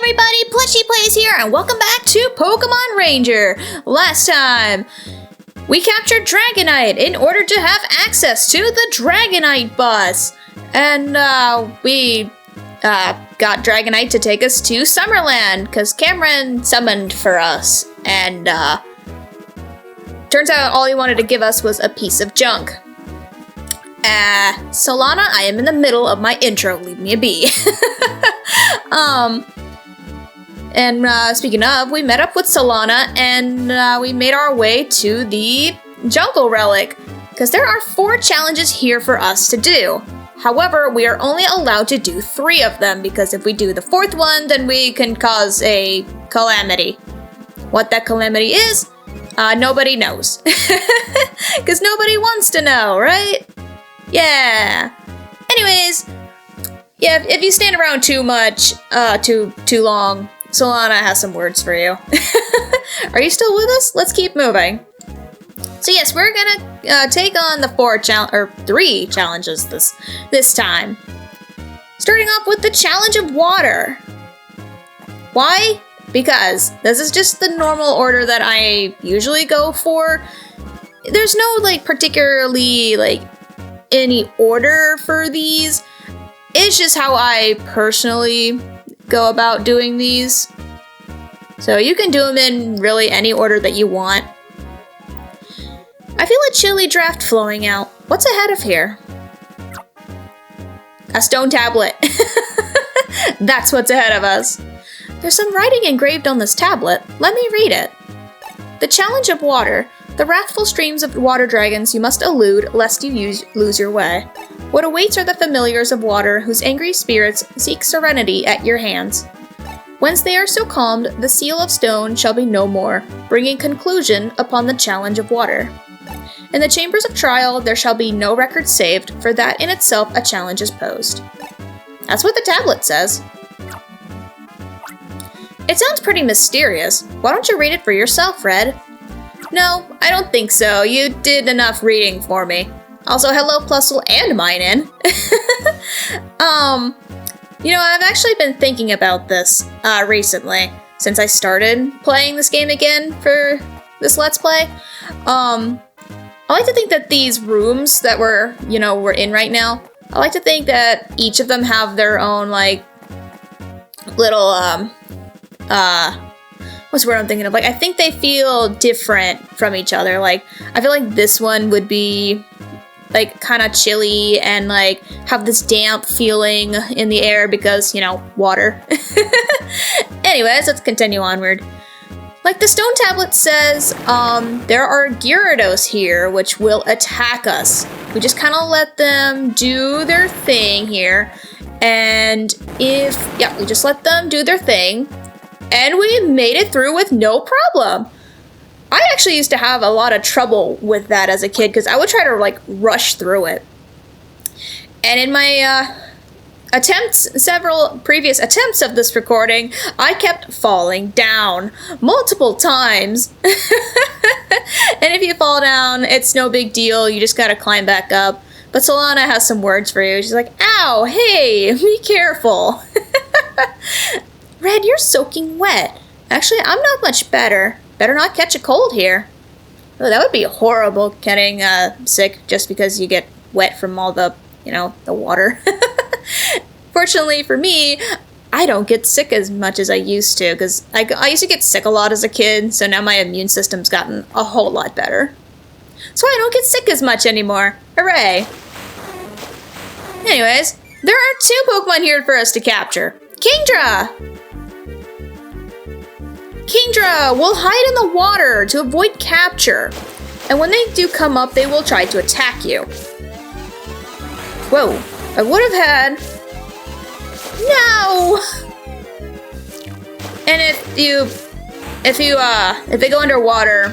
everybody, Plushy-Plays here, and welcome back to Pokemon Ranger. Last time, we captured Dragonite in order to have access to the Dragonite bus. And we got Dragonite to take us to Summerland, because Cameron summoned for us. And turns out all he wanted to give us was a piece of junk. Solana, I am in the middle of my intro, leave me a be. Speaking of, we met up with Solana and we made our way to the Jungle Relic, because there are 4 challenges here for us to do. However, we are only allowed to do 3 of them, because if we do the 4th one, then we can cause a calamity. What that calamity is, nobody knows. Because nobody wants to know, right? Yeah. Anyways, yeah, if you stand around too much, too long, Solana has some words for you. Are you still with us? Let's keep moving. So yes, we're gonna take on the 3 challenges this time. Starting off with the challenge of water. Why? Because this is just the normal order that I usually go for. There's no particularly any order for these. It's just how I personally go about doing these. So you can do them in really any order that you want. I feel a chilly draft flowing out. What's ahead of here? A stone tablet. That's what's ahead of us. There's some writing engraved on this tablet. Let me read it. The challenge of water. The wrathful streams of water dragons you must elude lest you lose your way. What awaits are the familiars of water whose angry spirits seek serenity at your hands. Whence they are so calmed, the seal of stone shall be no more, bringing conclusion upon the challenge of water. In the chambers of trial there shall be no record saved, for that in itself a challenge is posed. That's what the tablet says. It sounds pretty mysterious. Why don't you read it for yourself, Red? No, I don't think so. You did enough reading for me. Also, hello, Plusle and Minin. I've actually been thinking about this recently, since I started playing this game again for this Let's Play. I like to think that these rooms that we're in right now, I like to think that each of them have their own, little, what's the word I'm thinking of? I think they feel different from each other. I feel like this one would be, kind of chilly and, have this damp feeling in the air because, water. Anyways, let's continue onward. Like the stone tablet says, there are Gyarados here which will attack us. We just kind of let them do their thing here. And we just let them do their thing. And we made it through with no problem. I actually used to have a lot of trouble with that as a kid because I would try to rush through it. And in my several previous attempts of this recording, I kept falling down multiple times. And if you fall down, it's no big deal. You just gotta climb back up. But Solana has some words for you. She's like, ow, hey, be careful. Red, you're soaking wet. Actually, I'm not much better. Better not catch a cold here. Oh, that would be horrible, getting sick just because you get wet from all the, the water. Fortunately for me, I don't get sick as much as I used to, because I used to get sick a lot as a kid, so now my immune system's gotten a whole lot better. So I don't get sick as much anymore. Hooray! Anyways, there are 2 Pokemon here for us to capture. Kingdra! Kingdra will hide in the water to avoid capture. And when they do come up, they will try to attack you. Whoa, I would have had... No! And if they go underwater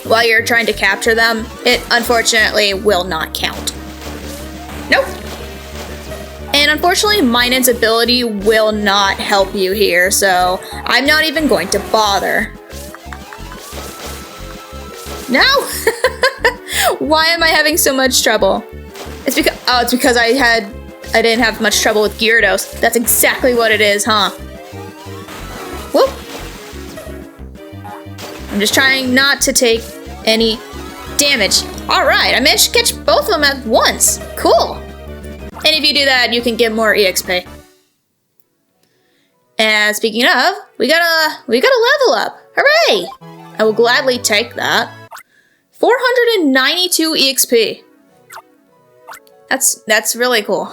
while you're trying to capture them, it unfortunately will not count. Nope. And unfortunately, Minin's ability will not help you here, so I'm not even going to bother. No! Why am I having so much trouble? It's because I didn't have much trouble with Gyarados. That's exactly what it is, huh? Whoop! I'm just trying not to take any damage. Alright, I managed to catch both of them at once. Cool! And if you do that, you can get more EXP. And speaking of, we got a level up. Hooray! I will gladly take that. 492 EXP. That's really cool.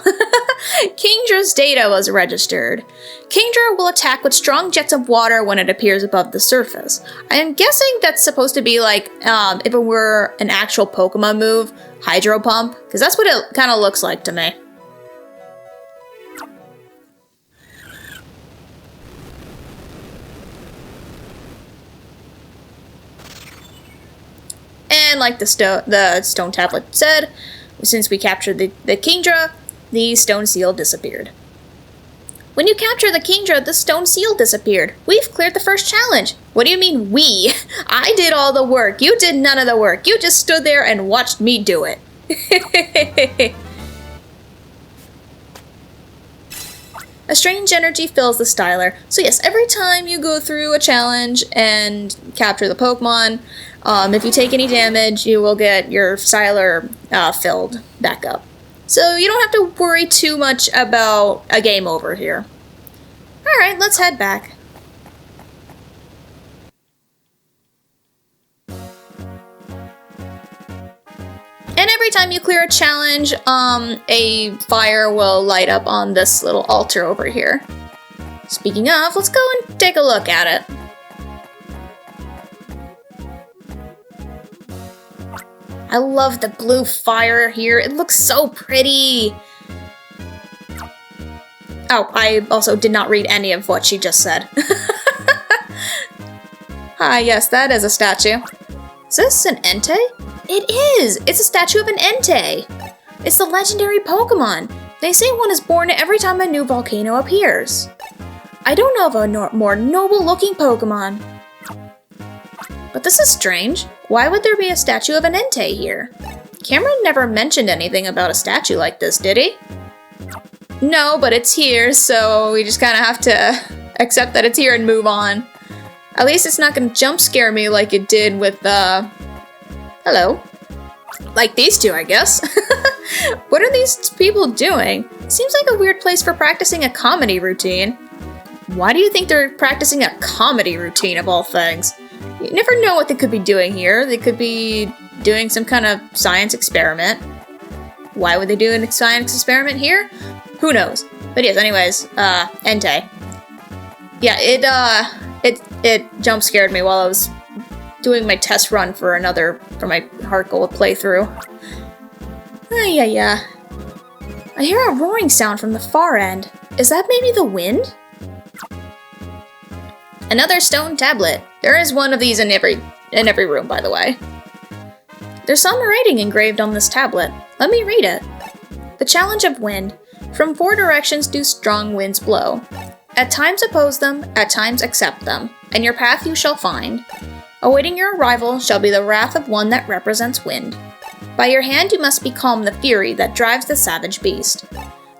Kingdra's data was registered. Kingdra will attack with strong jets of water when it appears above the surface. I'm guessing that's supposed to be like, if it were an actual Pokemon move, Hydro Pump, because that's what it kind of looks like to me. And like the stone tablet said, since we captured the Kingdra, the stone seal disappeared. When you capture the Kingdra, the stone seal disappeared. We've cleared the first challenge. What do you mean we? I did all the work. You did none of the work. You just stood there and watched me do it. A strange energy fills the styler. So yes, every time you go through a challenge and capture the Pokemon, if you take any damage, you will get your styler filled back up. So you don't have to worry too much about a game over here. Alright, let's head back. And every time you clear a challenge, a fire will light up on this little altar over here. Speaking of, let's go and take a look at it. I love the blue fire here. It looks so pretty. Oh, I also did not read any of what she just said. Hi, yes, that is a statue. Is this an Entei? It is! It's a statue of an Entei! It's the legendary Pokemon. They say one is born every time a new volcano appears. I don't know of a more noble-looking Pokemon. But this is strange. Why would there be a statue of an Entei here? Cameron never mentioned anything about a statue like this, did he? No, but it's here, so we just kind of have to accept that it's here and move on. At least it's not going to jump scare me like it did with, hello. Like these two, I guess. What are these people doing? Seems like a weird place for practicing a comedy routine. Why do you think they're practicing a comedy routine of all things? You never know what they could be doing here. They could be doing some kind of science experiment. Why would they do a science experiment here? Who knows? But yes, anyways, Entei. Yeah, it jump scared me while I was doing my test run for my heart gold playthrough. Yeah. I hear a roaring sound from the far end. Is that maybe the wind? Another stone tablet. There is one of these in every room, by the way. There's some writing engraved on this tablet. Let me read it. The challenge of wind. From 4 directions do strong winds blow. At times oppose them, at times accept them, and your path you shall find. Awaiting your arrival shall be the wrath of one that represents wind. By your hand you must becalm the fury that drives the savage beast.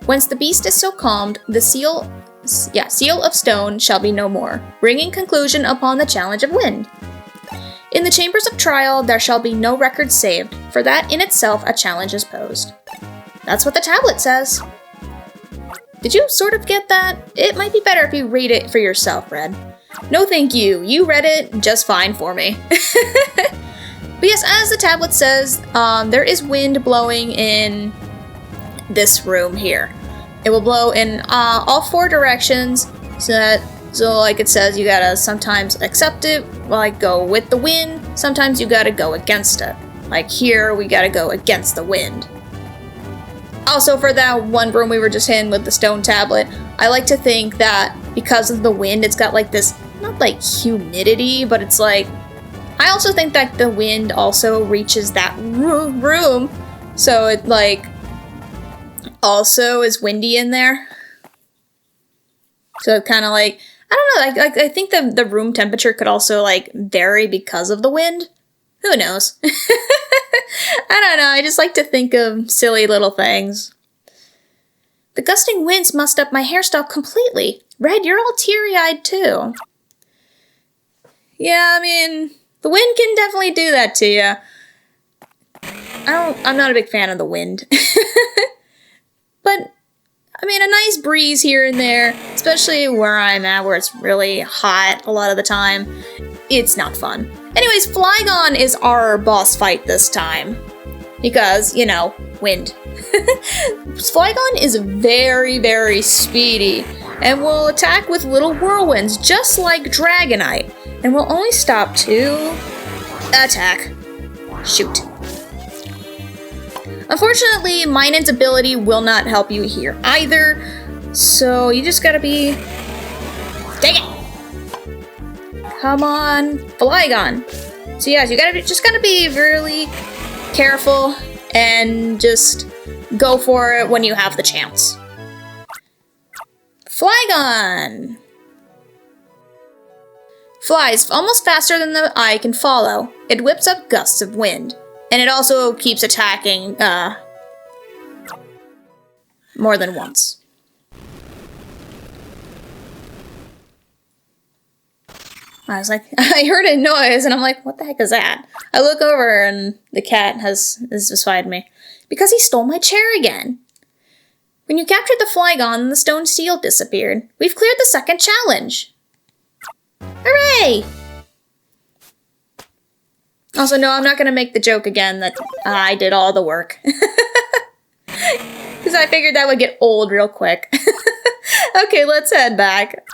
Whence the beast is so calmed, the seal of stone shall be no more, bringing conclusion upon the challenge of wind. In the chambers of trial there shall be no record saved, for that in itself a challenge is posed. That's what the tablet says. Did you sort of get that? It might be better if you read it for yourself, Red. No thank you, you read it just fine for me. But yes, as the tablet says, there is wind blowing in this room here. It will blow in all 4 directions, so like it says, you gotta sometimes accept it, like go with the wind, sometimes you gotta go against it. Like here, we gotta go against the wind. Also, for that one room we were just in with the stone tablet, I like to think that because of the wind, it's got like this, not like humidity, but it's like, I also think that the wind also reaches that room, so it like also is windy in there. So it kind of like, I don't know, I think the room temperature could also like vary because of the wind. Who knows? I don't know, I just like to think of silly little things. The gusting winds mussed up my hairstyle completely. Red, you're all teary-eyed too. Yeah, I mean, the wind can definitely do that to you. I'm not a big fan of the wind. But, I mean, a nice breeze here and there, especially where I'm at, where it's really hot a lot of the time, it's not fun. Anyways, Flygon is our boss fight this time. Because, you know, wind. Flygon is very, very speedy and will attack with little whirlwinds, just like Dragonite, and will only stop to attack. Shoot. Unfortunately, Minun's ability will not help you here either, so you just gotta be... Dang it! Come on, Flygon. So yes, you just gotta be really careful and just go for it when you have the chance. Flygon! Flies almost faster than the eye can follow. It whips up gusts of wind. And it also keeps attacking, more than once. I was like, I heard a noise, and I'm like, what the heck is that? I look over, and the cat is beside me. Because he stole my chair again. When you captured the Flygon, the stone seal disappeared. We've cleared the second challenge. Hooray! Also, no, I'm not going to make the joke again that I did all the work. Because I figured that would get old real quick. Okay, let's head back.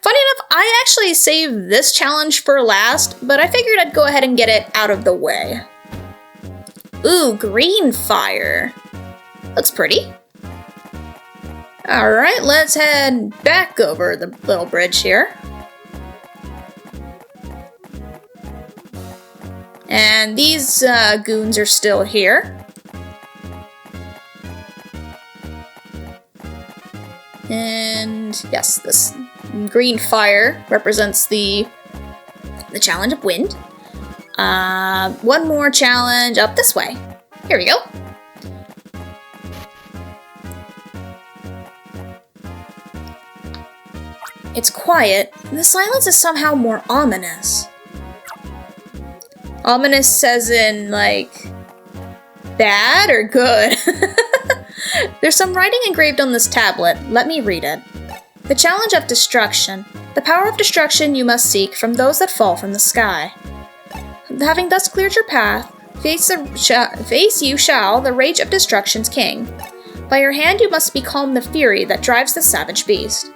Funny enough, I actually saved this challenge for last, but I figured I'd go ahead and get it out of the way. Ooh, green fire. Looks pretty. Alright, let's head back over the little bridge here. And these goons are still here. And yes, this green fire represents the challenge of wind. One more challenge up this way. Here we go. It's quiet, and the silence is somehow more ominous. Ominous says in, like, bad or good? There's some writing engraved on this tablet. Let me read it. The challenge of destruction. The power of destruction you must seek from those that fall from the sky. Having thus cleared your path, face you shall the rage of destruction's king. By your hand you must becalm the fury that drives the savage beast.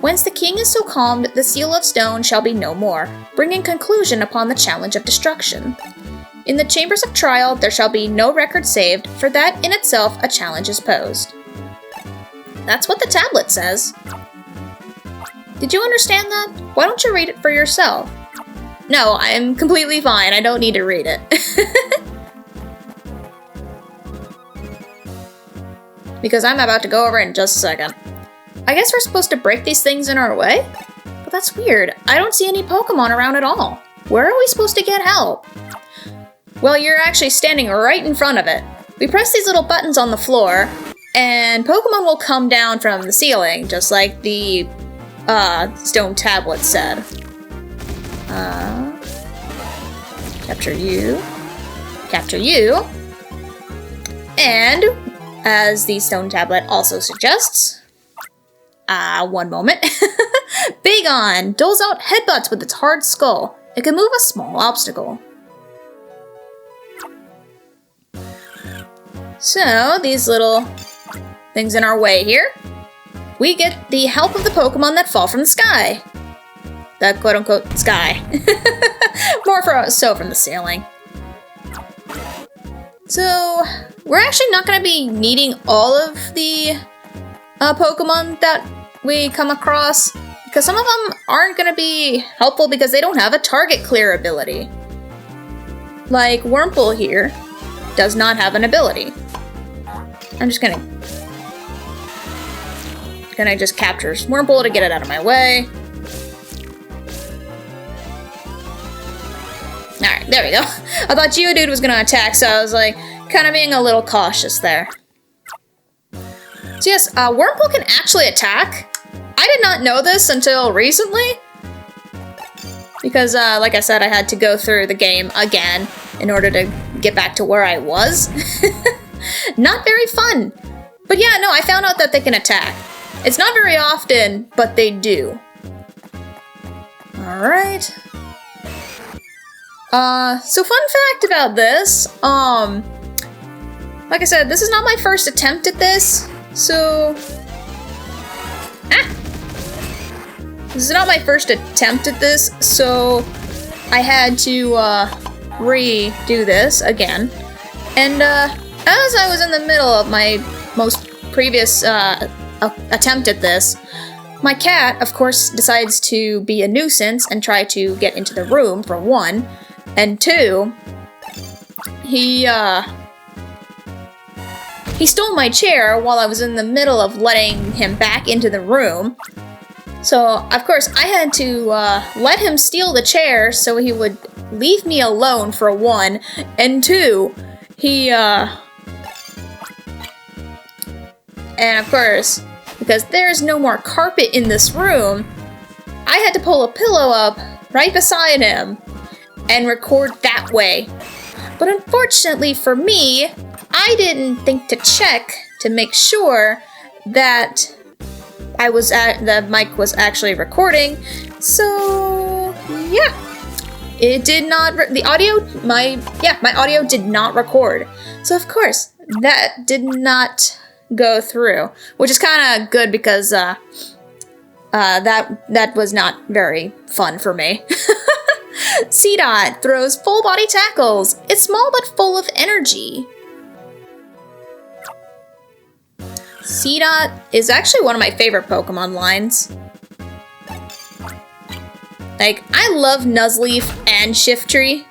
Whence the king is so calmed, the seal of stone shall be no more, bringing conclusion upon the challenge of destruction. In the chambers of trial there shall be no record saved, for that in itself a challenge is posed. That's what the tablet says. Did you understand that? Why don't you read it for yourself? No, I'm completely fine. I don't need to read it. Because I'm about to go over in just a second. I guess we're supposed to break these things in our way? But that's weird. I don't see any Pokemon around at all. Where are we supposed to get help? Well, you're actually standing right in front of it. We press these little buttons on the floor, and Pokemon will come down from the ceiling, just like the stone tablet said. Capture you. Capture you. And, as the stone tablet also suggests, one moment. Bagon doles out headbutts with its hard skull. It can move a small obstacle. So, these little things in our way here. We get the help of the Pokemon that fall from the sky. The quote-unquote sky. More so from the ceiling. So, we're actually not going to be needing all of the Pokemon that we come across, because some of them aren't going to be helpful because they don't have a target clear ability. Like Wurmple here does not have an ability. I'm just gonna just capture Wurmple to get it out of my way. Alright, there we go. I thought Geodude was gonna attack, so I was like, kind of being a little cautious there. So yes, Wurmple can actually attack. I did not know this until recently. Because, like I said, I had to go through the game again in order to get back to where I was. Not very fun. But yeah, no, I found out that they can attack. It's not very often, but they do. Alright. So fun fact about this, like I said, this is not my first attempt at this, so... This is not my first attempt at this, so I had to, redo this again. And, as I was in the middle of my most previous, attempt at this, my cat, of course, decides to be a nuisance and try to get into the room, for one. And two, he stole my chair while I was in the middle of letting him back into the room. So, of course, I had to let him steal the chair so he would leave me alone, for one. And two, and of course, because there's no more carpet in this room, I had to pull a pillow up right beside him and record that way. But unfortunately for me, I didn't think to check to make sure that the mic was actually recording. So yeah, it did not. My audio did not record. So of course that did not go through, which is kind of good because that was not very fun for me. C-Dot throws full body tackles. It's small but full of energy. C-Dot is actually one of my favorite Pokemon lines. Like, I love Nuzleaf and Shiftry.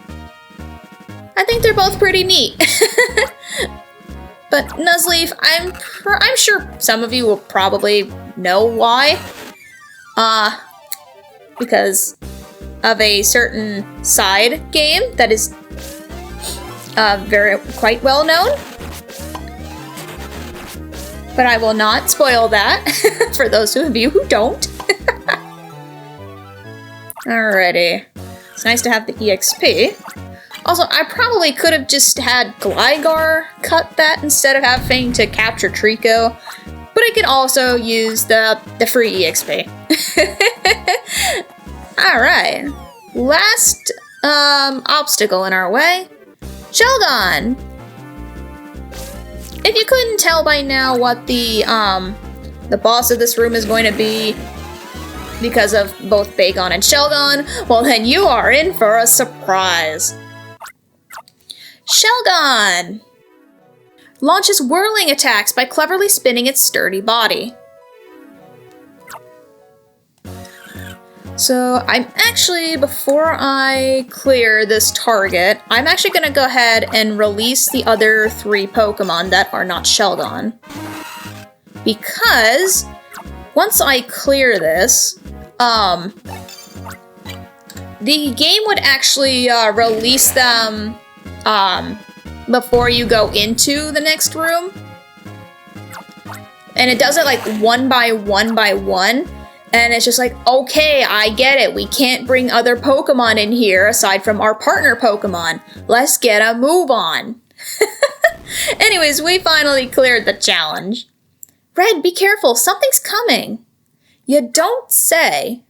I think they're both pretty neat. But Nuzleaf, I'm sure some of you will probably know why. Because of a certain side game that is quite well known. But I will not spoil that for those of you who don't. Alrighty. It's nice to have the EXP. Also, I probably could have just had Gligar cut that instead of having to capture Trico. But I could also use the free EXP. Alright. Last obstacle in our way. Shelgon! If you couldn't tell by now what the boss of this room is going to be because of both Bagon and Shelgon, well then you are in for a surprise. Shelgon launches whirling attacks by cleverly spinning its sturdy body. So I'm actually, before I clear this target, I'm actually going to go ahead and release the other 3 Pokemon that are not Shelgon. Because once I clear this, the game would actually release them before you go into the next room. And it does it like one by one. And it's just like, okay, I get it. We can't bring other Pokemon in here aside from our partner Pokemon. Let's get a move on. Anyways, we finally cleared the challenge. Red, be careful. Something's coming. You don't say.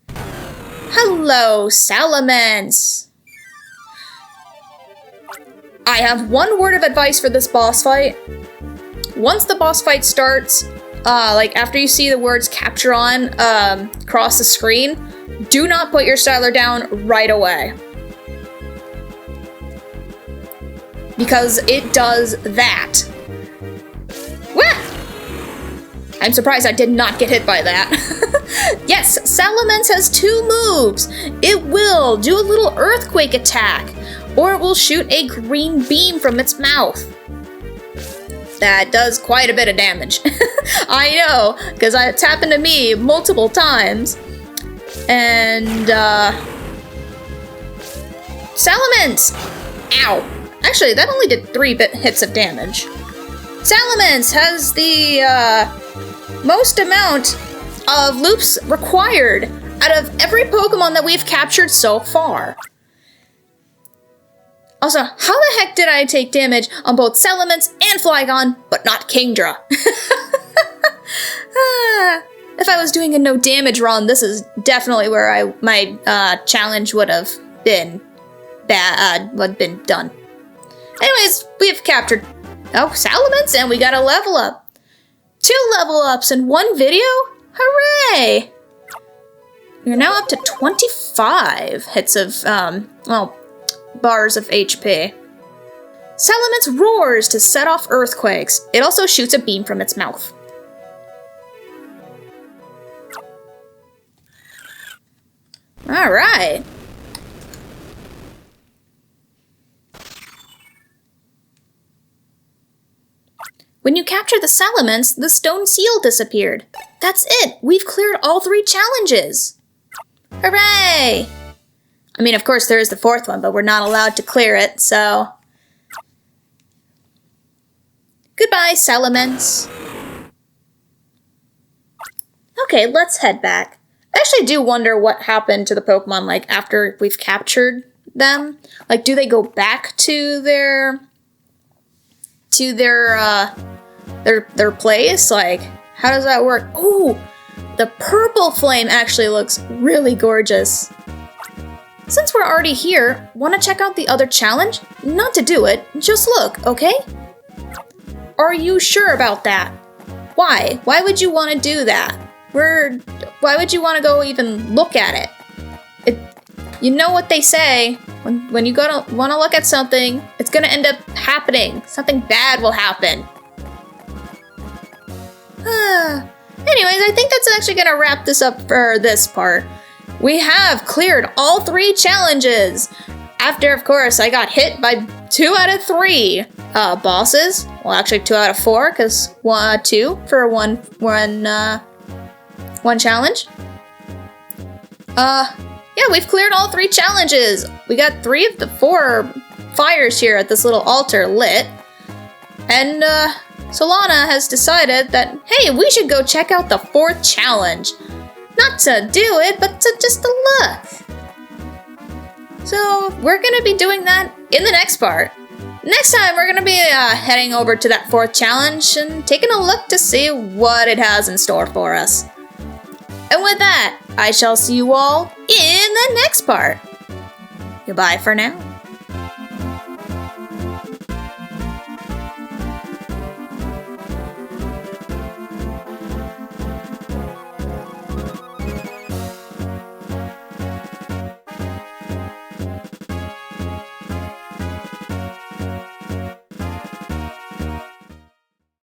Hello, Salamence. I have one word of advice for this boss fight. Once the boss fight starts, like after you see the words capture on across the screen, do not put your styler down right away. Because it does that. Wah! I'm surprised I did not get hit by that. Yes, Salamence has 2 moves. It will do a little earthquake attack, or it will shoot a green beam from its mouth. That does quite a bit of damage. I know, because it's happened to me multiple times. And, Salamence! Ow! Actually, that only did 3 hits of damage. Salamence has the, most amount of loops required out of every Pokemon that we've captured so far. Also, how the heck did I take damage on both Salamence and Flygon, but not Kingdra? If I was doing a no damage run, this is definitely where my challenge would have been done. Anyways, we've captured Salamence, and we got a level up. 2 level ups in one video? Hooray! We're now up to 25 hits of, bars of HP. Salamence roars to set off earthquakes. It also shoots a beam from its mouth. Alright. When you capture the Salamence, the stone seal disappeared. That's it! We've cleared all 3 challenges! Hooray! I mean, of course there is the 4th one, but we're not allowed to clear it, so... Goodbye, Salamence. Okay, let's head back. I actually do wonder what happened to the Pokemon, like, after we've captured them. Like, do they go back to their place? Like, how does that work? Ooh, the purple flame actually looks really gorgeous. Since we're already here, want to check out the other challenge? Not to do it, just look, okay? Are you sure about that? Why? Why would you want to do that? Why would you want to go even look at it? You know what they say, when you want to look at something, it's going to end up happening. Something bad will happen. Anyways, I think that's actually going to wrap this up for this part. We have cleared all 3 challenges. After, of course, I got hit by 2 out of 3 bosses. Well, actually 2 out of 4, because 2 for one challenge. Yeah, we've cleared all 3 challenges. We got 3 of the 4 fires here at this little altar lit. And, Solana has decided that, hey, we should go check out the 4th challenge. Not to do it, but just to look. So, we're gonna be doing that in the next part. Next time, we're gonna be heading over to that 4th challenge and taking a look to see what it has in store for us. And with that, I shall see you all in the next part. Goodbye for now.